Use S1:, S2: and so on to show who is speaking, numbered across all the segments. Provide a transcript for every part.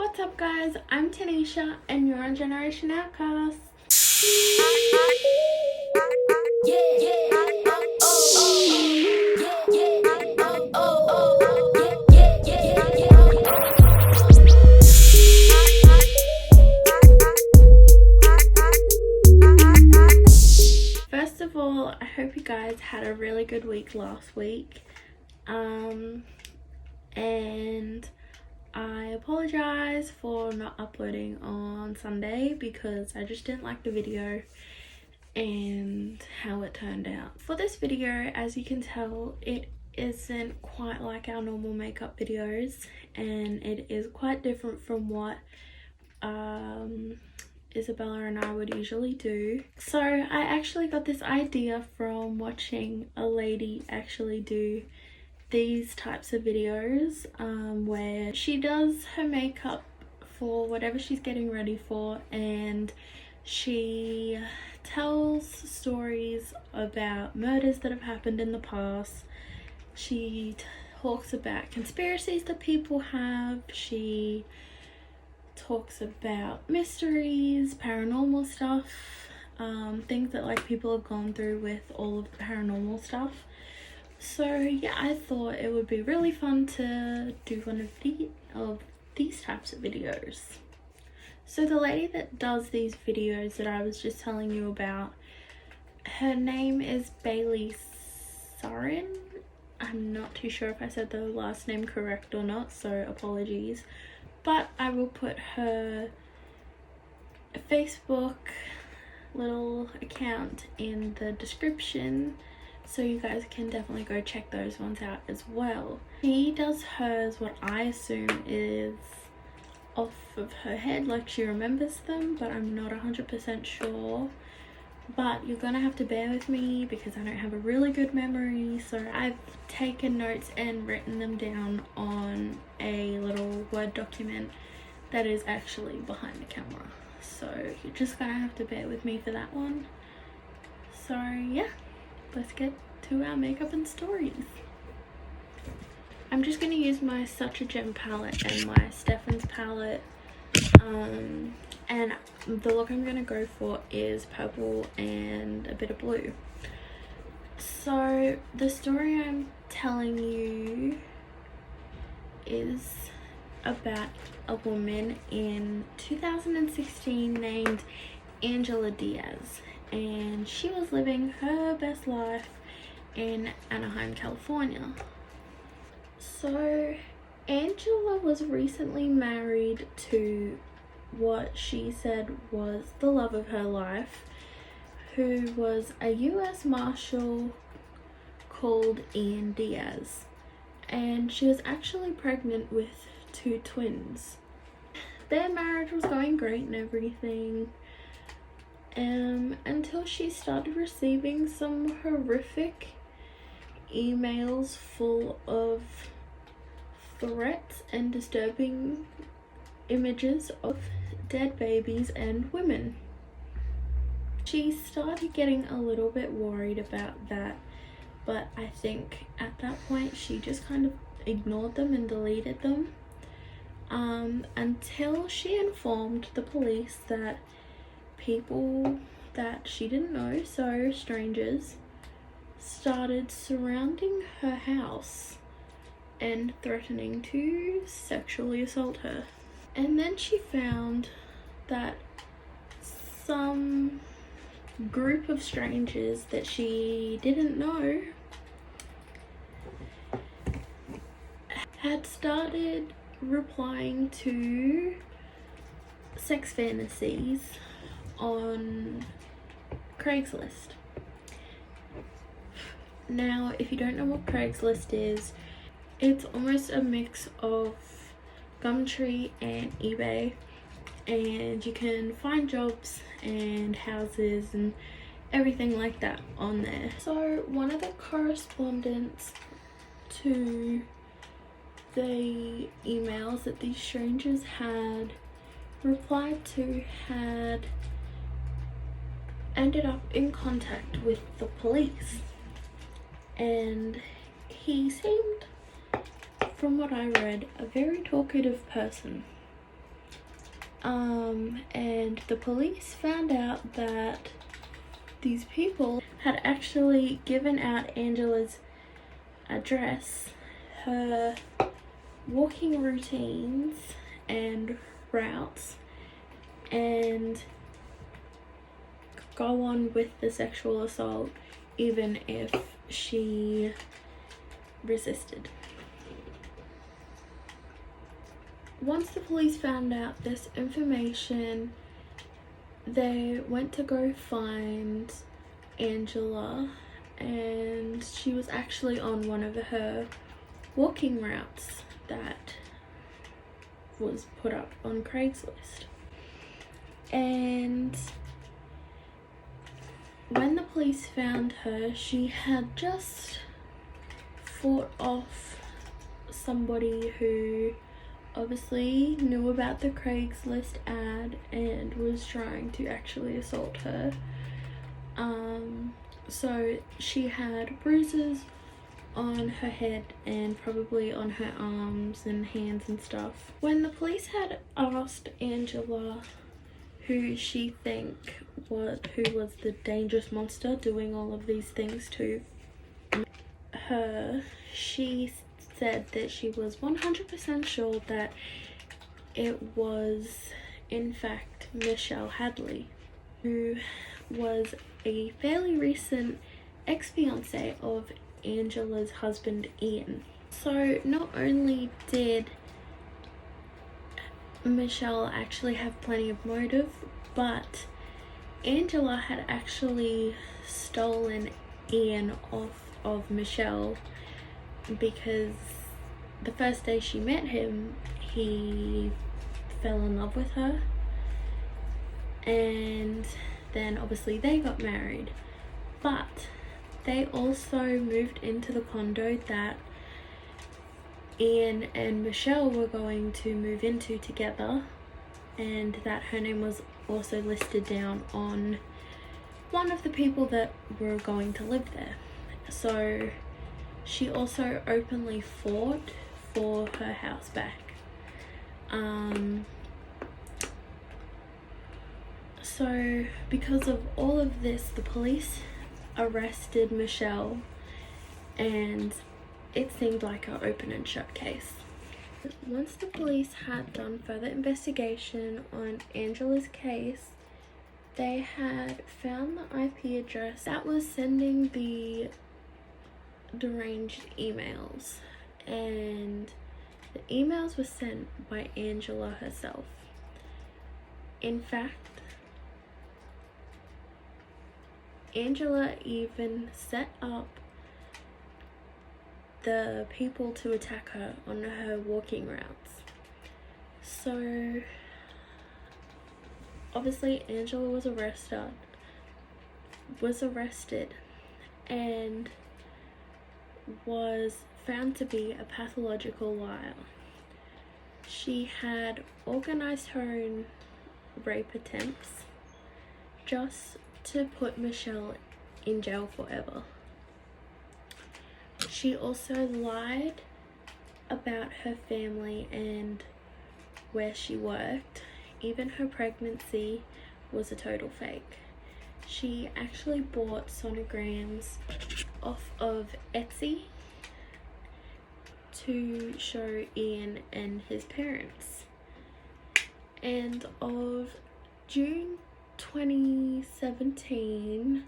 S1: What's up guys, I'm Toneisha and you're on Generation Outcasts. First of all, I hope you guys had a really good week last week. And I apologize for not uploading on Sunday because I just didn't like the video and how it turned out. For this video, as you can tell, it isn't quite like our normal makeup videos and it is quite different from what Isabella and I would usually do. So I actually got this idea from watching a lady actually do these types of videos where she does her makeup for whatever she's getting ready for, and she tells stories about murders that have happened in the past. She talks about conspiracies that people have. She talks about mysteries, paranormal stuff, things that like people have gone through with all of the paranormal stuff. So yeah, I thought it would be really fun to do one of these types of videos. So the lady that does these videos that I was just telling you about, her name is Bailey Sarin. I'm not too sure if I said the last name correct or not, so apologies. But I will put her Facebook little account in the description, so you guys can definitely go check those ones out as well. She does hers what I assume is off of her head, like she remembers them, but I'm not 100% sure. But you're gonna have to bear with me because I don't have a really good memory, so I've taken notes and written them down on a little Word document that is actually behind the camera. So you're just gonna have to bear with me for that one. So yeah, let's get to our makeup and stories. I'm just going to use my Such a Gem palette and my Stefan's palette, and the look I'm going to go for is purple and a bit of blue. So the story I'm telling you is about a woman in 2016 named Angela Diaz, and she was living her best life in Anaheim, California. So Angela was recently married to what she said was the love of her life, who was a US Marshal called Ian Diaz, and she was actually pregnant with 2 twins. Their marriage was going great and everything, until she started receiving some horrific emails full of threats and disturbing images of dead babies and women. She started getting a little bit worried about that, but I think at that point she just kind of ignored them and deleted them, until she informed the police that people that she didn't know, so strangers, started surrounding her house and threatening to sexually assault her. And then she found that some group of strangers that she didn't know had started replying to sex fantasies on Craigslist. Now, if you don't know what Craigslist is, it's almost a mix of Gumtree and eBay, and you can find jobs and houses and everything like that on there. So one of the correspondents to the emails that these strangers had replied to had ended up in contact with the police, and he seemed, from what I read, a very talkative person. And the police found out that these people had actually given out Angela's address, her walking routines and routes, and go on with the sexual assault even if she resisted. Once the police found out this information, they went to go find Angela, and she was actually on one of her walking routes that was put up on Craigslist. And when the police found her, she had just fought off somebody who obviously knew about the Craigslist ad and was trying to actually assault her. So she had bruises on her head and probably on her arms and hands and stuff. When the police had asked Angela who she was the dangerous monster doing all of these things to her, she said that she was 100% sure that it was in fact Michelle Hadley, who was a fairly recent ex-fiance of Angela's husband Ian. So not only did Michelle actually have plenty of motive, but Angela had actually stolen Ian off of Michelle, because the first day she met him, he fell in love with her, and then obviously they got married, but they also moved into the condo that Ian and Michelle were going to move into together, and that her name was also listed down on one of the people that were going to live there. So she also openly fought for her house back. So because of all of this, the police arrested Michelle, and it seemed like an open and shut case. Once the police had done further investigation on Angela's case, they had found the IP address that was sending the deranged emails, and the emails were sent by Angela herself. In fact, Angela even set up the people to attack her on her walking routes. So obviously Angela was arrested and was found to be a pathological liar. She had organized her own rape attempts just to put Michelle in jail forever. She also lied about her family and where she worked. Even her pregnancy was a total fake. She actually bought sonograms off of Etsy to show Ian and his parents. And of June 2017,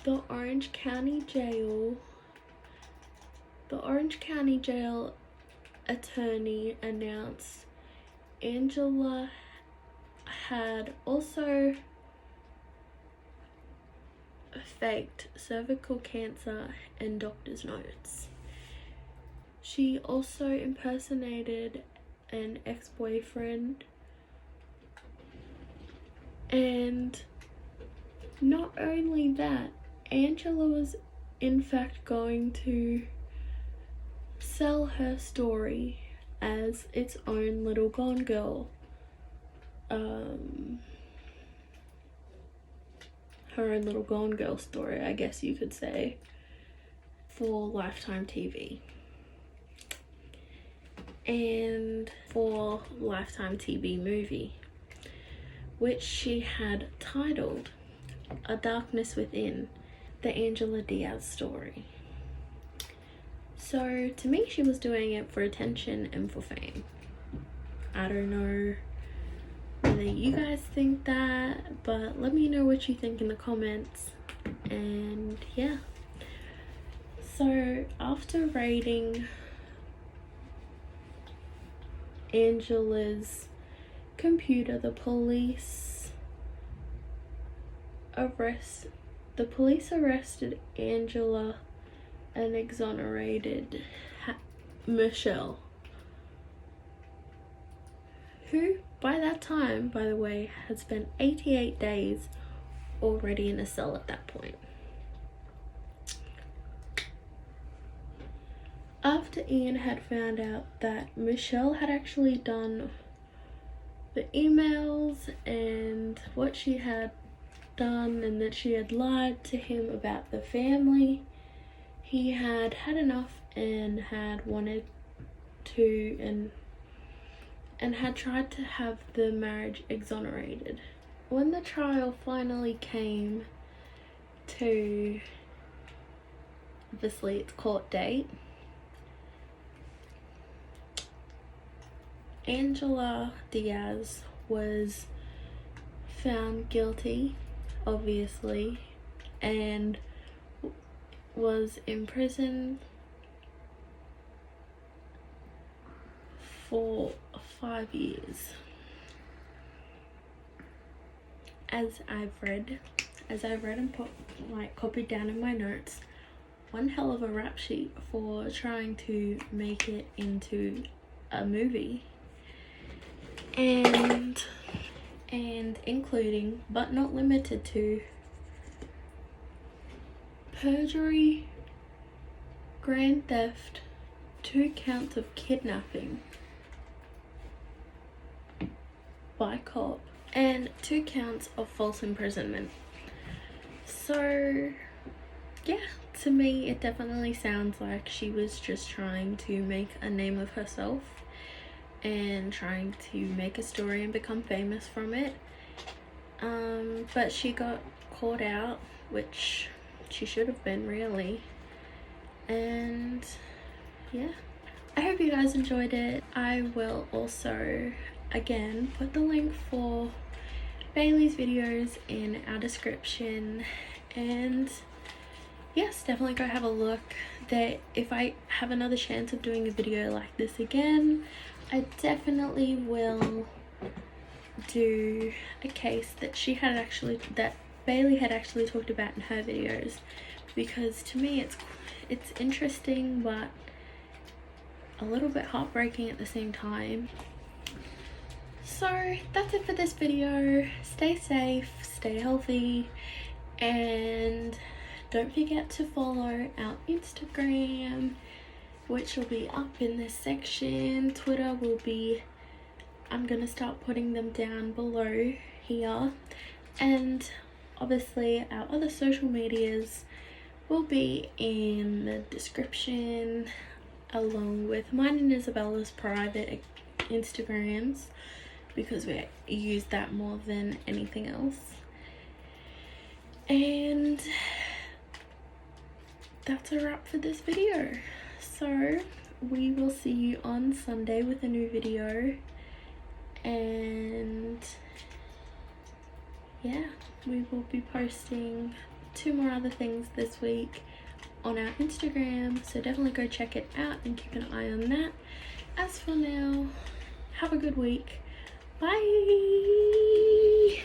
S1: the Orange County Jail attorney announced Angela had also faked cervical cancer and doctor's notes. She also impersonated an ex-boyfriend, and not only that, Angela was in fact going to sell her story as its own little Gone Girl, her own little Gone Girl story, I guess you could say, for Lifetime TV. and for Lifetime TV movie, which she had titled A Darkness Within, the Angela Diaz story. So to me, she was doing it for attention and for fame. I don't know whether you guys think that, but let me know what you think in the comments. And yeah, so after raiding Angela's computer, the police arrested Angela and exonerated Michelle, who by that time, by the way, had spent 88 days already in a cell at that point. After Ian had found out that Michelle had actually done the emails and what she had done, and that she had lied to him about the family, he had had enough and had wanted to and had tried to have the marriage exonerated. When the trial finally came to, obviously, its court date, Angela Diaz was found guilty, obviously, and was imprisoned for 5 years. As I've read and copied down in my notes, one hell of a rap sheet for trying to make it into a movie. And including, but not limited to, perjury, grand theft, 2 counts of kidnapping by cop, and 2 counts of false imprisonment. So yeah, to me it definitely sounds like she was just trying to make a name of herself and trying to make a story and become famous from it. But she got caught out, which she should have been, really. And yeah, I hope you guys enjoyed it. I will also again put the link for Bailey's videos in our description, and yes, definitely go have a look. That if I have another chance of doing a video like this again, I definitely will do a case that Bailey had actually talked about in her videos, because to me it's interesting but a little bit heartbreaking at the same time. So that's it for this video. Stay safe, stay healthy, and don't forget to follow our Instagram, which will be up in this section. Twitter will be, I'm gonna start putting them down below here, and obviously our other social medias will be in the description, along with mine and Isabella's private Instagrams, because we use that more than anything else. And that's a wrap for this video. So we will see you on Sunday with a new video, and yeah, we will be posting 2 more other things this week on our Instagram, so definitely go check it out and keep an eye on that. As for now, have a good week. Bye.